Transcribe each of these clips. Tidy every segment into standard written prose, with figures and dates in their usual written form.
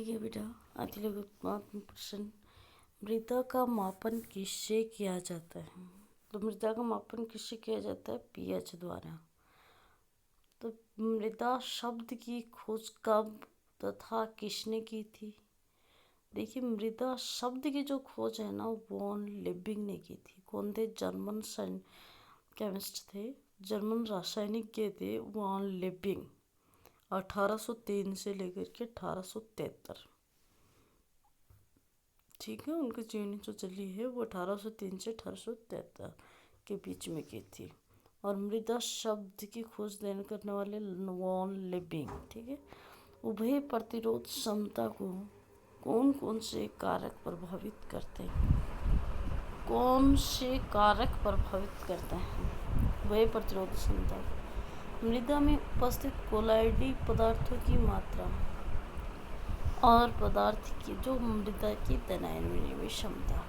ठीक है बेटा। आती लोग प्रश्न, मृदा का मापन किससे किया जाता है? तो मृदा का मापन किससे किया जाता है? पीएच द्वारा। तो मृदा शब्द की खोज कब तथा किसने की थी? देखिए, मृदा शब्द की जो खोज है ना, वॉन लिबिंग ने की थी। कौन थे? जर्मन केमिस्ट थे, जर्मन रासायनिज्ञ थे वॉन लिबिंग। 1803 से लेकर के 1873, ठीक है। उनकी जीवनी जो चली है वो 1803 से 1873 के बीच में की थी। और मृदा शब्द की खोज देने करने वाले वॉन लिबिंग, ठीक है। उभय प्रतिरोध क्षमता को कौन कौन से कारक प्रभावित करते हैं? कौन से कारक प्रभावित करते हैं उभय प्रतिरोध क्षमता को? मृदा में उपस्थित कोलाइडी पदार्थों की मात्रा और पदार्थ की जो मृदा की तनायन क्षमता,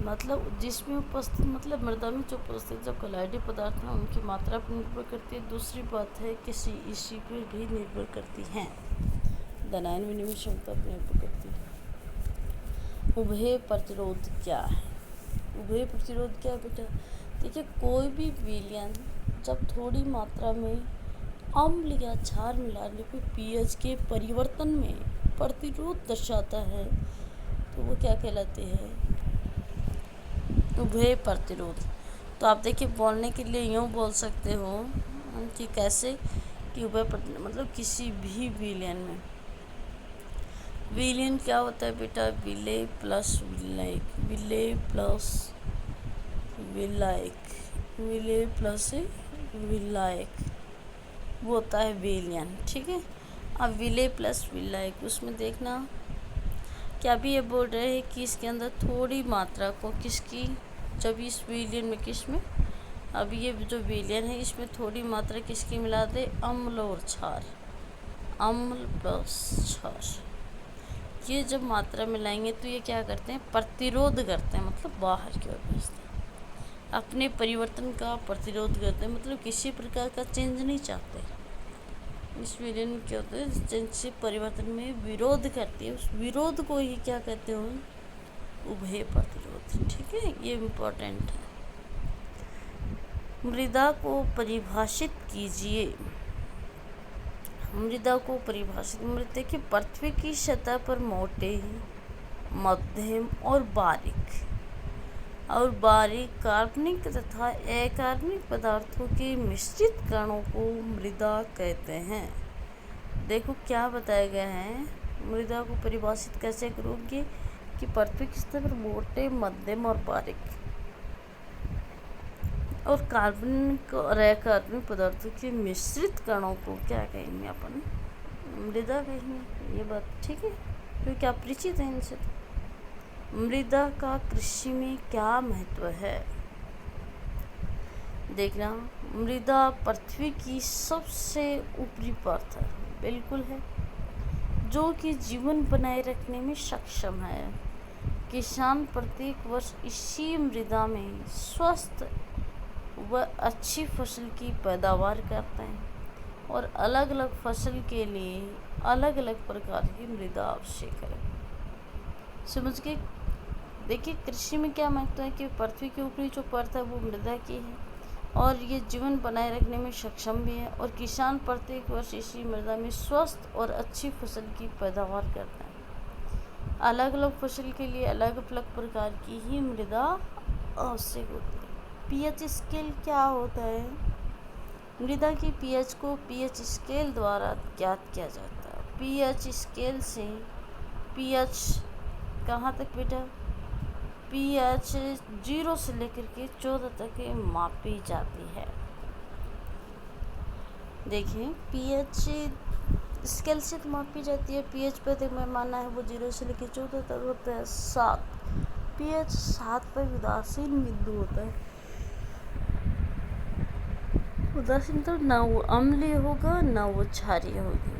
मतलब जिसमें उपस्थित, मतलब मृदा में जो उपस्थित जो कोलाइडी पदार्थ हैं उनकी मात्रा पर निर्भर करती है। दूसरी बात है किसी इसी पर भी निर्भर करती हैं, तनायन विनिमय क्षमता पर निर्भर करती है। उभय प्रतिरोध क्या है? उभय प्रतिरोध क्या है बेटा? देखिए, कोई भी विलयन जब थोड़ी मात्रा में अम्ल या क्षार मिलाने पर पीएच के परिवर्तन में प्रतिरोध दर्शाता है तो वो क्या कहलाते हैं? उभय प्रतिरोध। तो आप देखिए, बोलने के लिए यूँ बोल सकते हो कि कैसे कि उभय मतलब किसी भी विलयन में, विलयन क्या होता है बेटा? विलय प्लस विलायक, विलय प्लस विलायक, विलय प्लस विलायक, वो होता है विलयन, ठीक है। अब विलय प्लस विलायक, उसमें देखना क्या भी ये बोल रहे हैं कि इसके अंदर थोड़ी मात्रा को किसकी, जब इस विलयन में किसमें, अब ये जो विलयन है इसमें थोड़ी मात्रा किसकी मिला दे? अम्ल और क्षार, अम्ल प्लस क्षार। ये जब मात्रा मिलाएंगे तो ये क्या करते हैं? प्रतिरोध करते हैं, मतलब बाहर की ओर भेजते हैं, अपने परिवर्तन का प्रतिरोध करते हैं, मतलब किसी प्रकार का चेंज नहीं चाहते। इस विलयन में क्या होता है? चेंज से परिवर्तन में विरोध करती है, उस विरोध को ही क्या कहते हो? उभय प्रतिरोध, ठीक है। ये इम्पोर्टेंट है। मृदा को परिभाषित कीजिए। मृदा को परिभाषित, मृदा की पृथ्वी की सतह पर मोटे, मध्यम और बारीक कार्बनिक तथा अकार्बनिक पदार्थों के मिश्रित कणों को मृदा कहते हैं। देखो क्या बताया गया है, मृदा को परिभाषित कैसे करोगे कि पृथ्वी की सतह पर मोटे, मध्यम और बारीक और कार्बनिक और अकार्बनिक पदार्थों के मिश्रित कणों को क्या कहेंगे? अपन मृदा कहेंगे। ये बात ठीक है, क्योंकि आप परिचित हैं इनसे। मृदा का कृषि में क्या महत्व है? देखना, मृदा पृथ्वी की सबसे ऊपरी परत है, बिल्कुल है, जो कि जीवन बनाए रखने में सक्षम है। किसान प्रत्येक वर्ष इसी मृदा में स्वस्थ व अच्छी फसल की पैदावार करते हैं और अलग अलग फसल के लिए अलग अलग प्रकार की मृदा आवश्यक है। समझ गए? देखिए, कृषि में क्या महत्व है कि पृथ्वी के ऊपरी जो परत है वो मृदा की है और ये जीवन बनाए रखने में सक्षम भी है, और किसान प्रत्येक वर्ष इसी मृदा में स्वस्थ और अच्छी फसल की पैदावार करते हैं। अलग अलग फसल के लिए अलग अलग प्रकार की ही मृदा आवश्यक होती है। पीएच स्केल क्या होता है? मृदा की पीएच को पीएच स्केल द्वारा ज्ञात किया जाता है। पीएच स्केल से पीएच कहाँ तक बेटा? पीएच 0 से लेकर के 14 तक मापी जाती है। देखिए, पीएच स्केल से तो मापी जाती है। पीएच पर तो मैं माना है वो 0 से लेकर 14 तक होता है। 7 पीएच 7 पर उदासीन बिंदु होता है। उदासीन तो ना वो अम्लीय होगा ना वो क्षारीय होगी।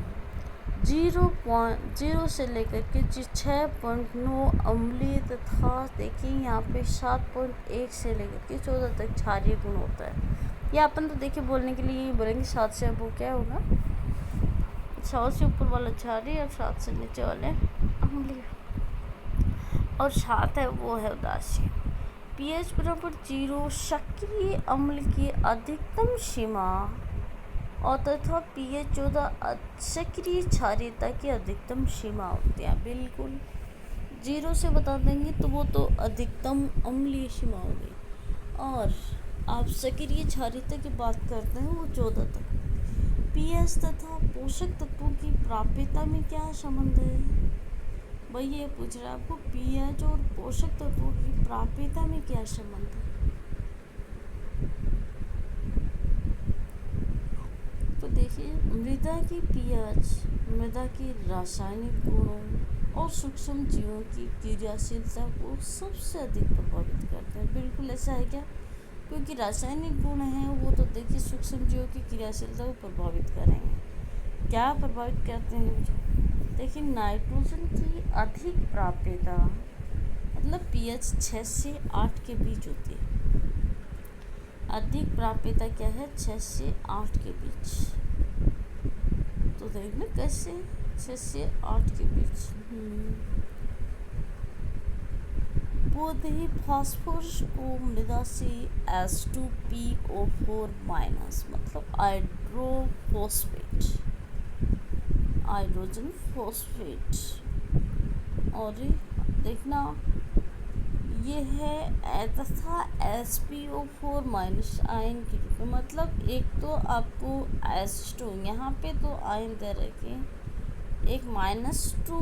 0.0 से लेकर के 6.9 अम्लीय तथा देखिए यहाँ पे 7.1 से लेकर के 14 तक क्षारीय गुण होता है। या अपन तो देखिए बोलने के लिए बोलेंगे 7 से अब वो क्या होगा? 100 से ऊपर वाला क्षारीय और 7 से नीचे वाले अम्लीय, और 7 है वो है उदासीन। pH बराबर 0 सक्रिय अम्ल की अधिकतम सीमा और तथा pH 14 सक्रिय क्षारीयता की अधिकतम सीमा होती है। बिल्कुल 0 से बता देंगे तो वो तो अधिकतम अम्लीय सीमा हो गई, और आप सक्रिय क्षारीयता की बात करते हैं वो 14 तक। pH तथा पोषक तत्वों की प्राप्यता में क्या संबंध है? भाई ये पूछ रहा है आपको, pH और पोषक तत्वों की प्राप्यता में क्या संबंध है। तो देखिए, मृदा की pH मृदा की रासायनिक गुणों और सूक्ष्म जीवों की क्रियाशीलता को सबसे अधिक प्रभावित करते हैं। बिल्कुल ऐसा है क्या? क्योंकि रासायनिक गुण हैं वो तो देखिए सूक्ष्म जीवों की क्रियाशीलता को प्रभावित करेंगे। क्या प्रभावित करते हैं? देखिए, नाइट्रोजन की अधिक प्राप्यता, मतलब pH 6 से 8 के बीच होती है। अधिक प्राप्यता क्या है? 6 से 8 के बीच। तो देखना कैसे 6 से 8 के बीच। बोधि फास्फोरस को मृदा से H2PO4 माइनस, मतलब हाइड्रोफोस्फेट, हाइड्रोजन फोस्फेट, और देखना ये है तथा SPO4 माइनस आयन के रूप में। मतलब एक तो आपको H2 यहाँ पे तो आयन दे रखे, एक -2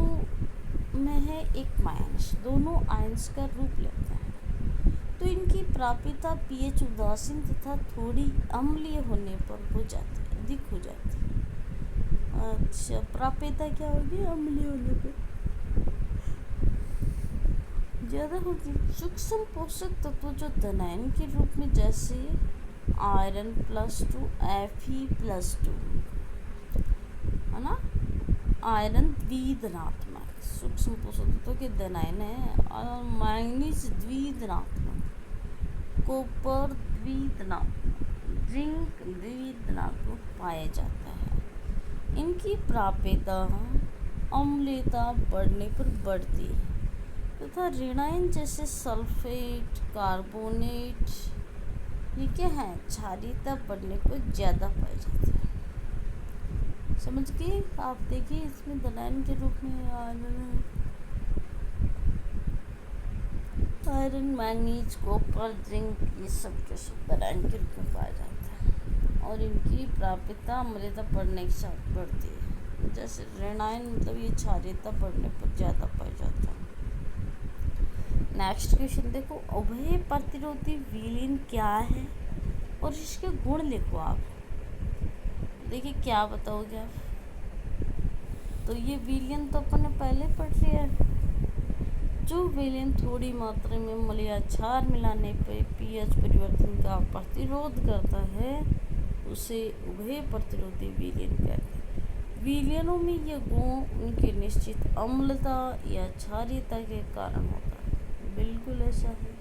में है, एक माइनस, दोनों आयंस का रूप लेते हैं। तो इनकी प्राप्यता pH उदासीन तथा थोड़ी अम्लीय होने पर हो जाती है, अधिक हो जाती है। अच्छा, प्राप्यता क्या होगी? अम्लीय होने पर ज़्यादा होगी। सूक्ष्म पोषक तत्व जो धनायन के रूप में, जैसे आयरन +2 Fe+2 है ना, आयरन द्विधनात्मक सूक्ष्म पोषक तत्व के धनायन है, और मैंगनीज द्विधनात्मक, कॉपर द्विधनात्मक, जिंक द्विधनात्मक पाया जाता है। इनकी प्राप्यता अम्लीयता बढ़ने पर बढ़ती है तथा ऋणायन जैसे सल्फेट, कार्बोनेट, ये क्या है? क्षारीयता बढ़ने पर ज़्यादा पाई जाती है। समझ गए आप? देखिए इसमें धनायन के रूप में आयरन, मैंगनीज, कॉपर, जिंक, ये सब के सब धनायन के रूप में पाया जाता है, और इनकी प्राप्यता अम्लीयता बढ़ने के साथ बढ़ती है। जैसे ऋणायन, मतलब ये क्षारीयता बढ़ने पर ज़्यादा पाया जाता है। नेक्स्ट क्वेश्चन देखो, उभय प्रतिरोधी विलीन क्या है और इसके गुण लिखो आप। देखिए क्या बताओगे आप? तो ये विलयन तो अपन ने पहले पढ़ लिया है। जो विलयन थोड़ी मात्रा में अम्लीय क्षार मिलाने पर pH परिवर्तन का प्रतिरोध करता है उसे उभय प्रतिरोधी विलयन कहते हैं। विलयनों में यह गुण उनके निश्चित अम्लता या क्षारीयता के कारण होता है। बिल्कुल ऐसा है।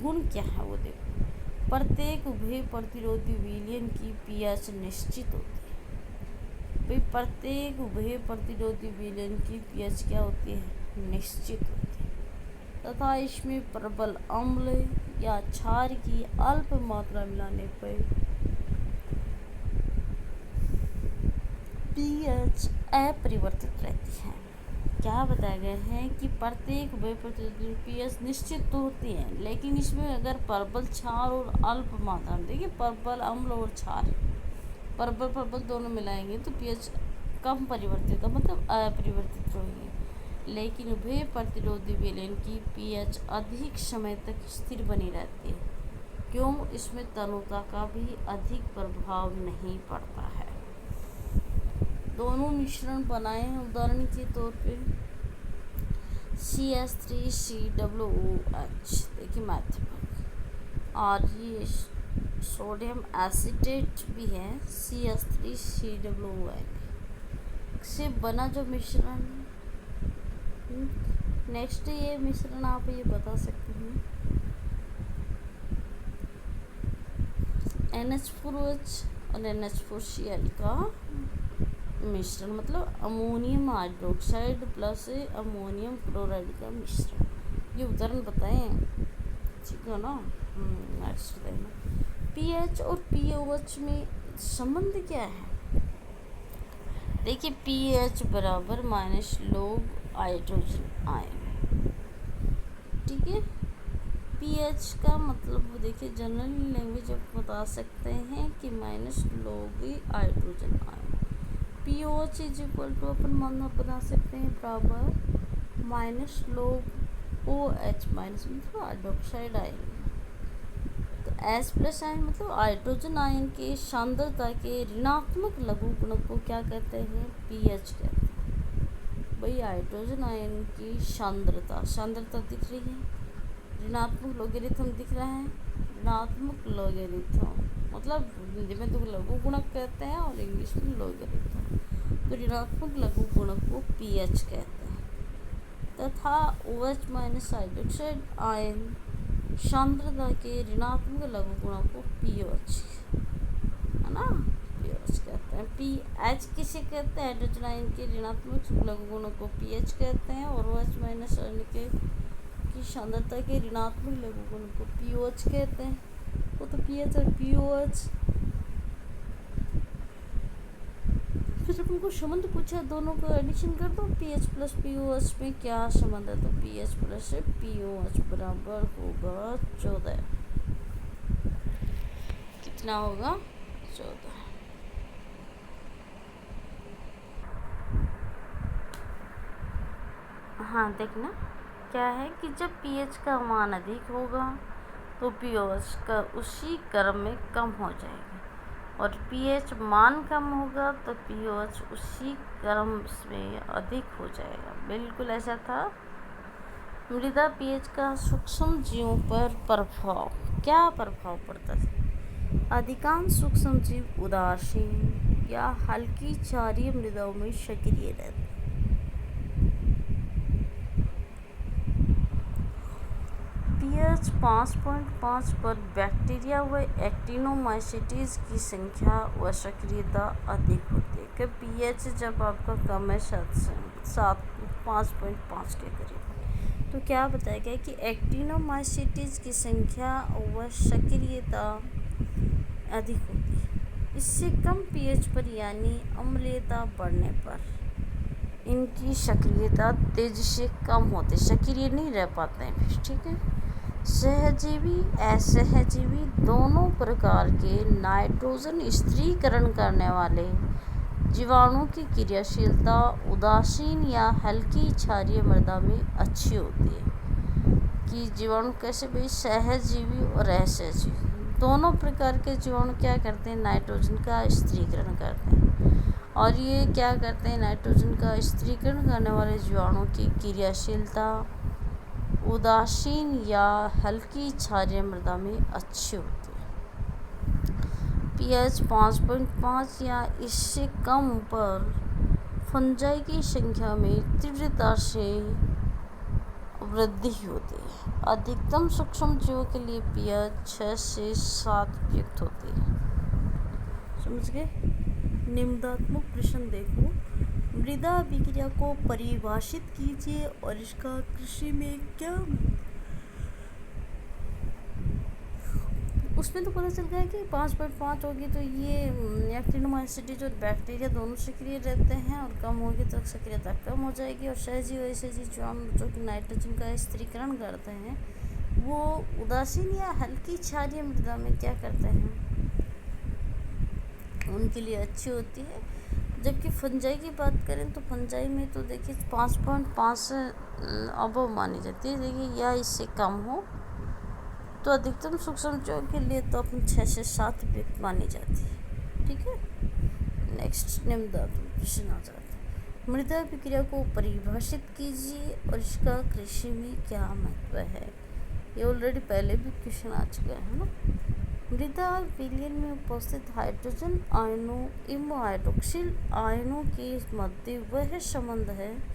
गुण क्या है वो देखो। प्रत्येक उभय प्रतिरोधी विलयन की pH निश्चित होती है। भाई प्रत्येक उभय प्रतिरोधी विलयन की pH क्या होती है? निश्चित होती है तथा इसमें प्रबल अम्ल या क्षार की अल्प मात्रा मिलाने पर pH अपरिवर्तित रहती है। क्या बताया गया है कि प्रत्येक उभय प्रतिरोधी pH निश्चित तो होती है, लेकिन इसमें अगर प्रबल क्षार और अल्प मात्रा में, देखिए प्रबल अम्ल और क्षार, प्रबल दोनों मिलाएंगे तो pH कम परिवर्तित, मतलब अपरिवर्तित होगी। लेकिन उभय प्रतिरोधी विलयन की pH अधिक समय तक स्थिर बनी रहती है। क्यों? इसमें तनुता का भी अधिक प्रभाव नहीं पड़ता है। दोनों मिश्रण बनाए हैं, उदाहरण के तौर पे CH3COOH, देखिए मैथिक, और ये सोडियम एसिटेट भी है CH3COOH से बना जो मिश्रण। नेक्स्ट ये मिश्रण आप ये बता सकते हैं NH4OH और NH4Cl का मिश्रण, मतलब ammonium hydroxide plus ammonium chloride का मिश्रण। ये उदाहरण बताएं, ठीक है ना। नेक्स्ट देखना, पीएच और पीओएच में संबंध क्या है। देखिए पीएच बराबर माइनस लोग हाइड्रोजन आयन, ठीक है। पीएच का मतलब देखिए जनरल लैंग्वेज आप बता सकते हैं कि minus log hydrogen ion. POH is equal to अपन मानना बना सकते हैं बराबर minus log O H minus मतलब हाइड्रोक्साइड आयन। तो एस प्लस आयन मतलब हाइड्रोजन आयन के सांद्रता के ऋणात्मक लघु गुणक को क्या कहते हैं, पीएच कहते हैं। भाई हाइड्रोजन आयन की सांद्रता दिख रही है, ऋणात्मक लोगेरिथम दिख रहा है, ऋणात्मक लोगेरिथम मतलब हिंदी में तो लघु गुणक कहते हैं और इंग्लिश में लोगेरिथम। तो ऋणात्मक लघु गुणक को पीएच कहते हैं तथा OH माइनस हाइड्रोक्साइड आयन सांद्रता के ऋणात्मक लघु गुणक को पीओएच, है ना, पीओएच कहते हैं। पीएच किसे कहते हैं, हाइड्रोजन आयन के ऋणात्मक लघु गुणक को पीएच कहते हैं और OH माइनस आयन के की सांद्रता के ऋणात्मक लघु गुणक को पीओएच कहते हैं। वो तो पीएच और पीओएच। फिर उनको संबंध पूछा, दोनों को एडिशन कर दो, पीएच प्लस पीओएच में क्या संबंध है, तो पीएच प्लस पीओएच बराबर होगा 14। कितना होगा, 14। हाँ देखना क्या है कि जब पीएच का मान अधिक होगा तो पीओएच का उसी क्रम में कम हो जाएगा और पीएच मान कम होगा तो पीओएच उसी क्रम में अधिक हो जाएगा। बिल्कुल ऐसा था। मृदा पीएच का सूक्ष्म जीवों पर प्रभाव, क्या प्रभाव पड़ता है। अधिकांश सूक्ष्म जीव उदासीन या हल्की क्षारीय मृदाओं में सक्रिय रहते हैं। पीएच 5.5 पर बैक्टीरिया व एक्टिनोमाइसीट्स की संख्या व सक्रियता अधिक होती है। कि पीएच जब आपका कम है 5.5 के करीब, तो क्या बताया कि एक्टिनोमाइसीट्स की संख्या व सक्रियता अधिक होती है। इससे कम पीएच पर यानी अम्लीयता बढ़ने पर इनकी सक्रियता तेजी से कम होती, सक्रिय नहीं रह पाते हैं फिर, ठीक है। सहजीवी असहजीवी दोनों प्रकार के नाइट्रोजन स्थिरीकरण करने वाले जीवाणुओं की क्रियाशीलता उदासीन या हल्की क्षारीय मृदा में अच्छी होती है। कि जीवाणु कैसे भाई, सहजीवी और असहजीवी दोनों प्रकार के जीवाणु क्या करते हैं, नाइट्रोजन का स्थिरीकरण करते हैं। और ये क्या करते हैं, नाइट्रोजन का स्थिरीकरण करने वाले जीवाणुओं की क्रियाशीलता उदासीन या हल्की क्षारीय मृदा में अच्छी होती है। पीएच 5.5 या इससे कम पर फंजाई की संख्या में तीव्रता से वृद्धि होती है। अधिकतम सूक्ष्म जीवों के लिए पीएच 6 से 7 उपयुक्त होती है। समझ गए। निम्नात्मक प्रश्न देखो, मृदा अभिक्रिया को परिभाषित कीजिए और इसका कृषि में क्या, उसमें तो पता चल गया कि 5.5 होगी तो ये एक्टिनोमाइसीट्स और बैक्टीरिया दोनों सक्रिय रहते हैं और कम होगी तो सक्रियता कम हो जाएगी। और सहजीवी ऐसे जो कि नाइट्रोजन का स्थिरीकरण करते हैं वो उदासीन या हल्की क्षारीय मृदा में क्या करते हैं, उनके लिए अच्छी होती है। जबकि फंजाई की बात करें तो फंजाई में तो देखिए 5.5 से अबव मानी जाती है, देखिए या इससे कम हो तो अधिकतम सूक्ष्म जीवों के लिए तो अपन 6 से 7 उपयुक्त मानी जाती है, ठीक है। नेक्स्ट निम्नात्मक प्रश्न आ जाता है, मृदा अभिक्रिया को परिभाषित कीजिए और इसका कृषि में क्या महत्व है। ये ऑलरेडी पहले भी क्वेश्चन आ चुका है ना। मृदा विलयन में उपस्थित हाइड्रोजन आयनों एवं हाइड्रोक्सिल आयनों के मध्य वह संबंध है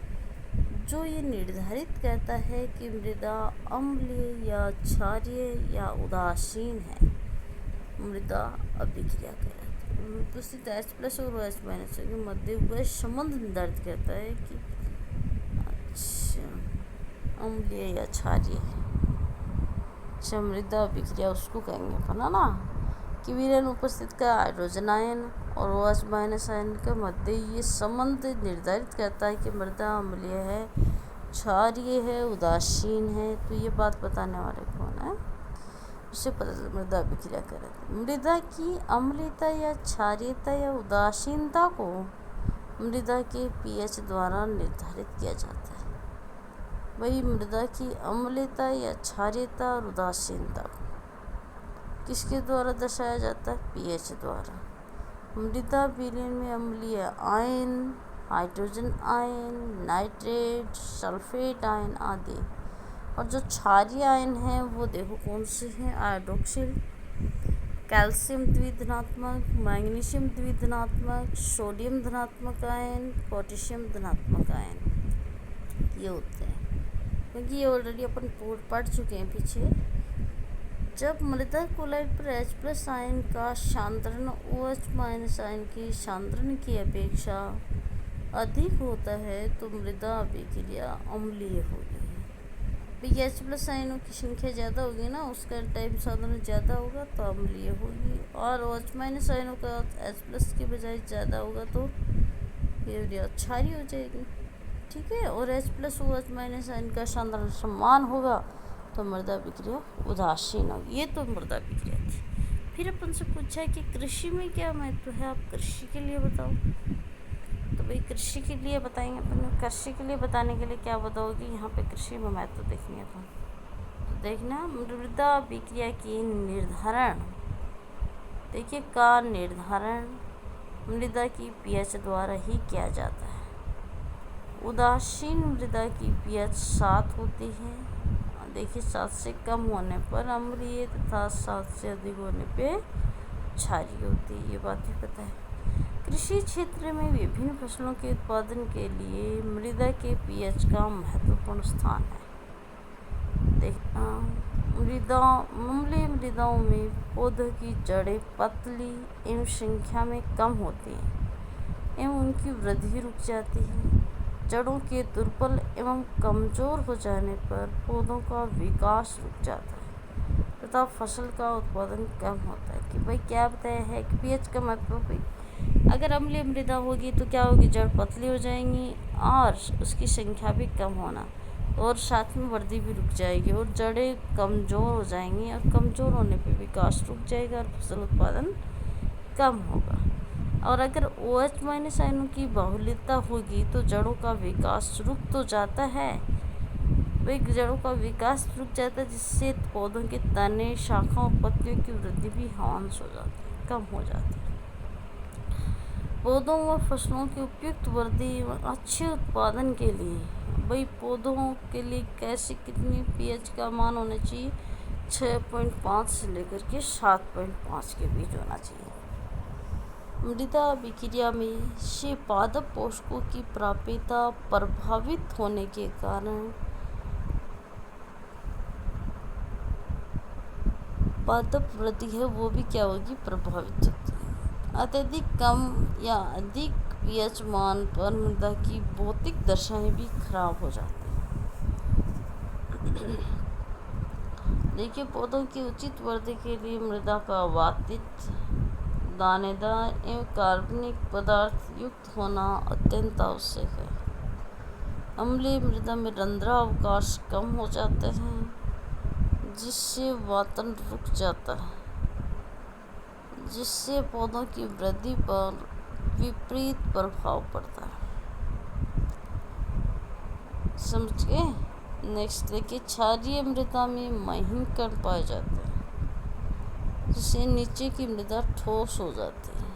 जो ये निर्धारित करता है कि मृदा अम्लीय या क्षारीय या उदासीन है। मृदा अभिक्रिया कहलाती है। उपस्थित H प्लस और OH माइनस के मध्य हुआ संबंध निर्धारित करता है कि अच्छा अम्लीय या क्षारीय। अच्छा, मृदा अभिक्रिया उसको कहेंगे अपन, है ना, कि विलयन उपस्थित का हाइड्रोजन आयन और OH माइनस आयन के मध्य ये संबंध निर्धारित करता है कि मृदा अम्लीय है, क्षारीय है, उदासीन है। तो ये बात बताने वाले कौन है, उससे पता चलता मृदा अभिक्रिया करें। मृदा की अम्लीयता या क्षारीयता या उदासीनता को मृदा के pH द्वारा निर्धारित किया जाता है। वही मृदा की अम्लीयता या क्षारीयता और उदासीनता को किसके द्वारा दर्शाया जाता है, pH द्वारा। मृदा विलयन में अम्लीय ion, hydrogen ion, nitrate, sulphate ion आदि, और जो क्षारीय आयन हैं वो देखो कौन से हैं, हाइड्रोक्सिल, कैल्शियम द्विधनात्मक, मैग्नीशियम द्विधनात्मक, सोडियम धनात्मक आयन, पोटेशियम धनात्मक आयन, ये होते हैं। क्योंकि ये ऑलरेडी अपन पढ़ चुके हैं पीछे। जब मृदा कोलाइड पर H प्लस आयन का सांद्रण OH माइनस आयन की सांद्रण की अपेक्षा अधिक होता है तो मृदा अभिक्रिया अम्लीय होगी। भाई H प्लस आयनों की संख्या ज़्यादा होगी ना, उसका टाइम सांद्रण ज़्यादा होगा तो अम्लीय होगी, और OH माइनस आयनों का H प्लस के बजाय ज़्यादा होगा तो ये क्षारीय हो जाएगी। ठीक है, और H plus OH minus ion का सांद्रण समान होगा तो मृदा अभिक्रिया उदासीन होगी। ये तो मृदा अभिक्रिया थी। फिर अपन से पूछा कि कृषि में क्या महत्व है, आप कृषि के लिए बताओ। तो भाई कृषि के लिए बताएंगे अपन। कृषि के लिए बताने के लिए क्या बताओगे, यहाँ पे कृषि में महत्व देखेंगे अपन। तो देखना, मृदा अभिक्रिया की निर्धारण, देखिए का निर्धारण मृदा की pH द्वारा ही किया जाता है। उदासीन मृदा की pH 7 होती है। देखिए 7 से कम होने पर अम्लीय तथा 7 से अधिक होने पे क्षारीय होती है, ये बात भी पता है। कृषि क्षेत्र में विभिन्न फसलों के उत्पादन के लिए मृदा के pH का महत्वपूर्ण स्थान है। अम्लीय मृदाओं में पौधों की जड़ें पतली एवं संख्या में कम होती हैं एवं उनकी वृद्धि रुक जाती है। जड़ों के दुर्बल एवं कमज़ोर हो जाने पर पौधों का विकास रुक जाता है तथा फसल का उत्पादन कम होता है। कि भाई क्या बताया है कि pH का महत्व, भाई अगर अम्लीय मृदा होगी तो क्या होगी, जड़ पतली हो जाएंगी और उसकी संख्या भी कम होना, और साथ में वृद्धि भी रुक जाएगी और जड़ें कमज़ोर हो जाएंगी, और कमज़ोर होने पर विकास रुक जाएगा और फसल उत्पादन कम होगा। और अगर OH माइनस आयनों की बाहुल्यता होगी तो जड़ों का विकास रुक तो जाता है, भाई जड़ों का विकास रुक जाता है, जिससे पौधों के तने, शाखाओं, पत्तियों की वृद्धि भी ह्रास हो जाती है, कम हो जाती है। पौधों व फसलों की उपयुक्त वृद्धि व अच्छे उत्पादन के लिए भाई पौधों के लिए कैसे कितनी pH का मान होना चाहिए, 6.5 से लेकर के 7.5 के बीच होना चाहिए। मृदा अभिक्रिया में से पादप पोषकों की प्राप्यता प्रभावित होने के कारण पादप वृद्धि है वो भी क्या होगी, प्रभावित होती है। अत्यधिक कम या अधिक pH मान पर मृदा की भौतिक दशाएं भी खराब हो जाती हैं। देखिए पौधों की उचित वृद्धि के लिए मृदा का वातित, दानेदार एवं कार्बनिक पदार्थ युक्त होना अत्यंत आवश्यक है। अम्लीय मृदा में रंध्रावकाश कम हो जाते हैं, जिससे वातन रुक जाता है, जिससे पौधों की वृद्धि पर विपरीत प्रभाव पड़ता है। समझ गए। नेक्स्ट देखिए, क्षारीय मृदा में महीन कण पाए जाते हैं, जिससे नीचे की मृदा ठोस हो जाती है।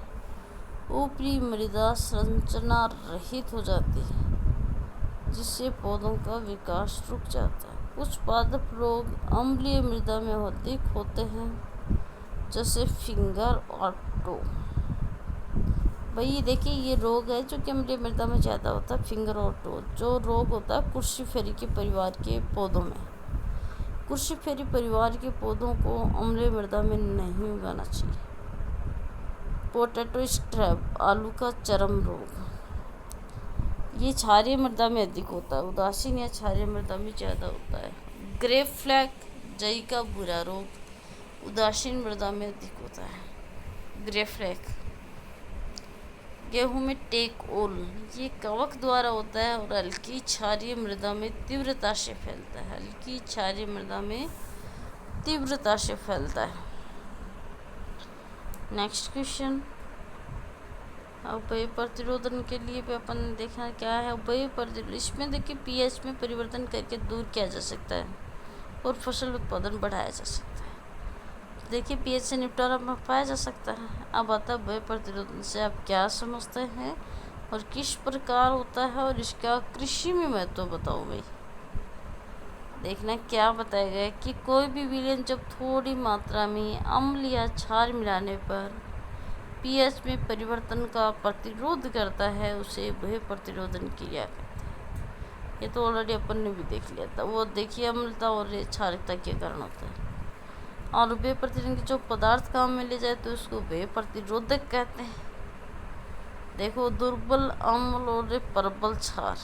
ऊपरी मृदा संरचना रहित हो जाती है, जिससे पौधों का विकास रुक जाता है। कुछ पादप रोग अम्लीय मृदा में अधिक होते हैं, जैसे फिंगर और टो। भाई देखिए ये रोग है जो कि अम्लीय मृदा में ज़्यादा होता है, फिंगर और टो। जो रोग होता है क्रूसीफेरी के परिवार के पौधों में। क्रूसीफेरी परिवार के पौधों को अम्लीय मृदा में नहीं उगाना चाहिए। पोटैटो स्ट्रैप, आलू का चरम रोग, ये क्षारीय मृदा में अधिक होता है। उदासीन या क्षारीय मृदा में ज़्यादा होता है। ग्रेप फ्लैग, जई का बुरा रोग, उदासीन मृदा में अधिक होता है। Grape flag. गेहूं में टेक ओल, ये कवक द्वारा होता है और हल्की क्षारीय मृदा में तीव्रता से फैलता है। हल्की क्षारीय मृदा में तीव्रता से फैलता है। नेक्स्ट क्वेश्चन, अपव्यय प्रतिरोधन के लिए भी अपन देखना क्या है। अपव्यय प्रतिरोधन, इसमें देखिए पीएच में परिवर्तन करके दूर किया जा सकता है और फसल उत्पादन बढ़ाया जा सकता है। देखिए पीएच से निपटारा में पाया जा सकता है। अब आता है अपव्यय प्रतिरोधन से आप क्या समझते हैं और किस प्रकार होता है और इसका कृषि में महत्व बताओ भाई। देखना क्या बताया गया कि कोई भी विलयन जब थोड़ी मात्रा में अम्ल या क्षार मिलाने पर पीएच में परिवर्तन का प्रतिरोध करता है, उसे अपव्यय प्रतिरोधन क्रिया कहते हैं। ये तो ऑलरेडी अपन ने भी देख लिया था। वो देखिए अम्लता और क्षारिकता के कारण होता है। और अपव्यय प्रतिरोधन के जो पदार्थ काम में ले जाए तो उसको अपव्यय प्रतिरोधक कहते हैं। देखो दुर्बल अम्ल और प्रबल क्षार,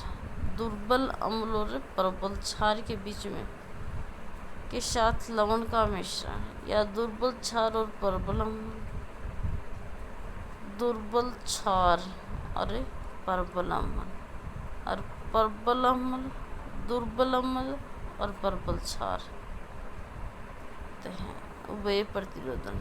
दुर्बल अम्ल और प्रबल क्षार के बीच में के साथ लवण का मिश्रण, या दुर्बल क्षार और प्रबल अम्ल, दुर्बल क्षार और प्रबल अम्ल, और प्रबल अम्ल, दुर्बल अम्ल और प्रबल क्षार हैं अपव्यय प्रतिरोधन।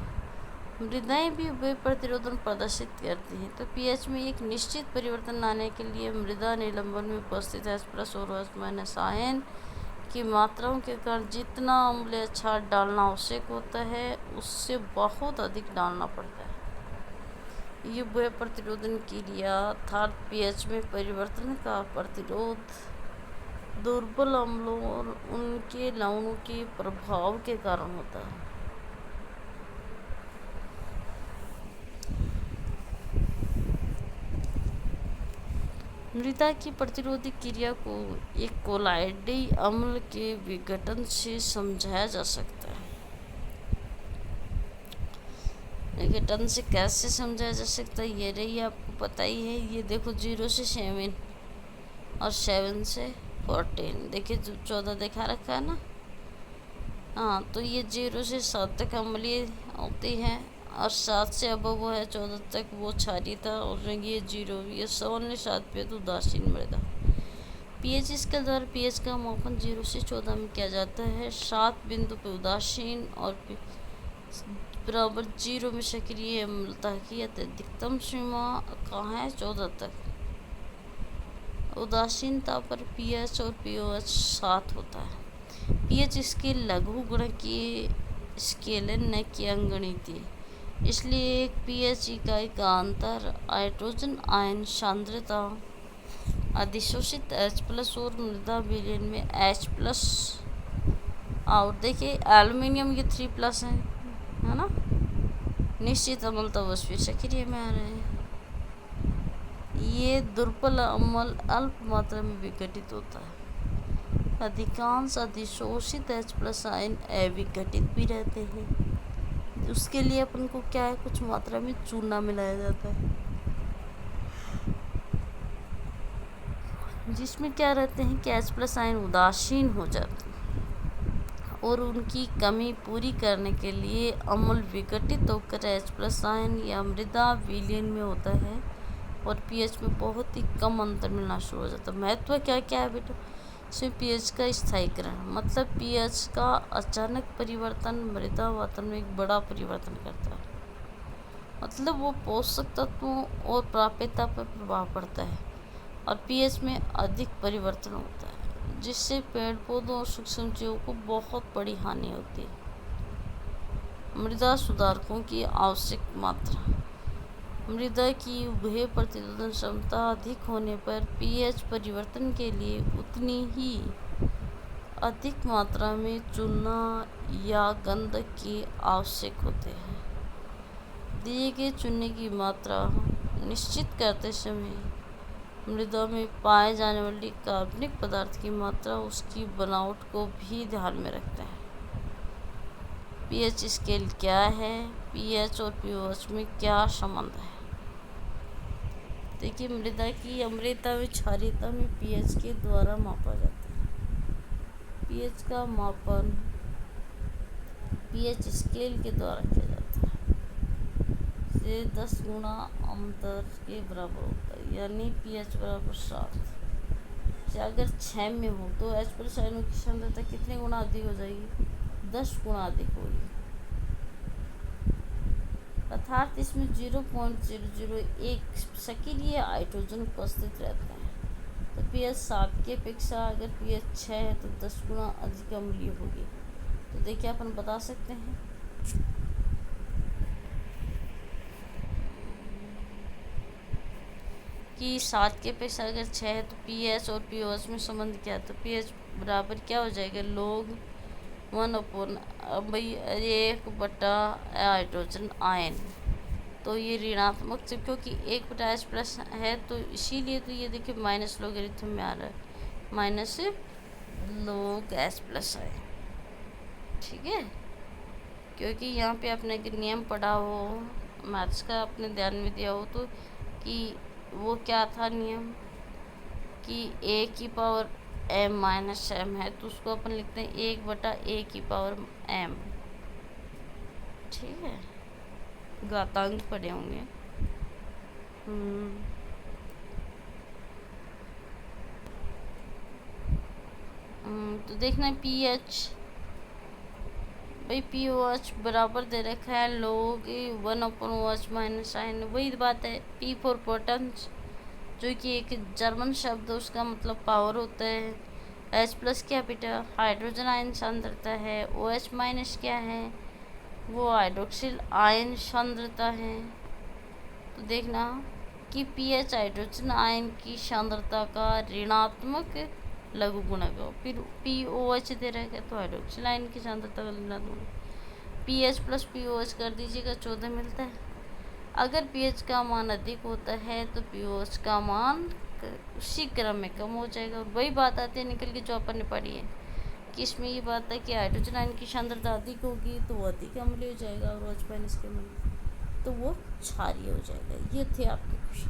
मृदाएं भी अपव्यय प्रतिरोधन प्रदर्शित करती हैं। तो पीएच में एक निश्चित परिवर्तन लाने के लिए मृदा निलंबन में उपस्थित H+ और OH- आयन की मात्राओं के कारण जितना अम्ल या क्षार डालना आवश्यक होता है उससे बहुत अधिक डालना पड़ता है। ये अपव्यय प्रतिरोधन क्रिया अर्थात पीएच में परिवर्तन का प्रतिरोध दुर्बल अम्लों और उनके लवणों के प्रभाव के कारण होता है। मृदा की प्रतिरोधी क्रिया को एक कोलाइडी अम्ल के विघटन से समझाया जा सकता है। विघटन से कैसे समझाया जा सकता है, ये रही आपको पता ही है। ये देखो 0 से 7 और 7 से 14, देखिए 14 दिखा रखा है ना। हाँ, तो ये 0 से 7 तक अम्लीय होती हैं और 7 से अब वो है 14 तक वो क्षारीय था, और ये 0 ये 7 पे तो उदासीन मृदा। पीएच स्केल द्वारा पीएच का मापन 0 से 14 में किया जाता है। 7 बिंदु पे उदासीन और बराबर 0 में सक्रिय अम्लता की अधिकतम सीमा कहाँ है, 14 तक। उदासीनता पर पीएच और पीओएच 7 होता है। पीएच स्केल लघु गणकीय स्केल है, न कि अंगणितीय, इसलिए एक पीएच इकाई का अंतर हाइड्रोजन आयन सांद्रता अधिशोषित H+ और मृदा विलयन में H+। और देखिए एल्युमिनियम ये 3+ है ना, निश्चित अम्लता वस्तु सक्रिय में आ रहे हैं। ये दुर्बल अम्ल अल्प मात्रा में विघटित होता है। अधिकांश अधिशोषित H+ आयन अविघटित भी रहते हैं। उसके लिए अपन को क्या है, कुछ मात्रा में चूना मिलाया जाता है, जिसमें क्या रहते हैं कि H+ आयन उदासीन हो जाते हैं और उनकी कमी पूरी करने के लिए अम्ल विघटित होकर H+ आयन या मृदा विलयन में होता है और पीएच में बहुत ही कम अंतर मिलना शुरू हो जाता है। महत्व क्या क्या है बेटा, इसमें पीएच का स्थायीकरण, मतलब पीएच का अचानक परिवर्तन मृदा वातावरण में एक बड़ा परिवर्तन करता है, मतलब वो पोषक तत्वों और प्राप्यता पर प्रभाव पड़ता है और पीएच में अधिक परिवर्तन होता है, जिससे पेड़ पौधों और सूक्ष्म जीवों को बहुत बड़ी हानि होती है। मृदा सुधारकों की आवश्यक मात्रा, मृदा की अपव्यय प्रतिरोधन क्षमता अधिक होने पर पीएच परिवर्तन के लिए उतनी ही अधिक मात्रा में चूना या गंधक की आवश्यक होते हैं। दिए गए चूने की मात्रा निश्चित करते समय मृदा में पाए जाने वाली कार्बनिक पदार्थ की मात्रा उसकी बनावट को भी ध्यान में रखते हैं। पीएच स्केल क्या है, पीएच और पीओएच में क्या संबंध है। देखिए, मृदा की अम्लता व क्षारीयता में पीएच के द्वारा मापा जाता है। पीएच का मापन पीएच स्केल के द्वारा किया जाता है। से 10 गुना अंतर के बराबर होता है, यानी पीएच बराबर 7 से अगर 6 में हो तो H प्लस आयनों की सांद्रता कितने गुना अधिक हो जाएगी, 10 गुना अधिक होगी। अर्थात इसमें 0.001 सक्रिय हाइड्रोजन उपस्थित रहते हैं। तो पीएच 7 की अपेक्षा अगर पीएच 6 है तो 10 गुना अधिक अम्लीय होगी। तो देखिए, अपन बता सकते हैं कि 7 के अपेक्षा अगर 6 है तो पीएच और पीओएच में संबंध क्या है। तो पीएच बराबर क्या हो जाएगा, log 1/1 हाइड्रोजन आयन। तो ये ऋणात्मक से, क्योंकि 1/H प्लस है तो इसीलिए तो ये देखिए माइनस लोगरिथम में आ रहा है, माइनस log H प्लस है। ठीक है, क्योंकि यहाँ पे आपने नियम पढ़ा हो मैथ्स का, अपने ध्यान में दिया हो तो, कि वो क्या था नियम, कि a की पावर m माइनस m है तो उसको अपन लिखते हैं 1/a की पावर m। ठीक है, घातांक पढ़े होंगे। तो देखना पीएच भाई, पीओएच बराबर दे रखा है log 1/OH माइनस आयन। वही बात है, पी फॉर पोटेंस, जो कि एक जर्मन शब्द है, उसका मतलब पावर होता है। H प्लस क्या बेटा, हाइड्रोजन आयन सांद्रता है। OH माइनस क्या है, वो हाइड्रोक्सिल आयन सांद्रता है। तो देखना कि पीएच हाइड्रोजन आयन की सांद्रता का ऋणात्मक लघु गुणक हो। फिर पीओएच दे रखा है तो हाइड्रोक्सिल आयन की सांद्रता का ऋणात्मक, पीएच प्लस पीओएच कर दीजिएगा 14 मिलता है। अगर पीएच का मान अधिक होता है तो पीओएच का मान उसी क्रम में कम हो जाएगा। और वही बात आती है निकल के जो अपन ने पढ़ी है कि इसमें ये बात है कि हाइड्रोजन आयन की सांद्रता अधिक होगी तो वो अधिक अम्लीय हो जाएगा, और OH माइनस के अम्ल तो वो क्षारीय हो जाएगा। ये थे आपके क्वेश्चन।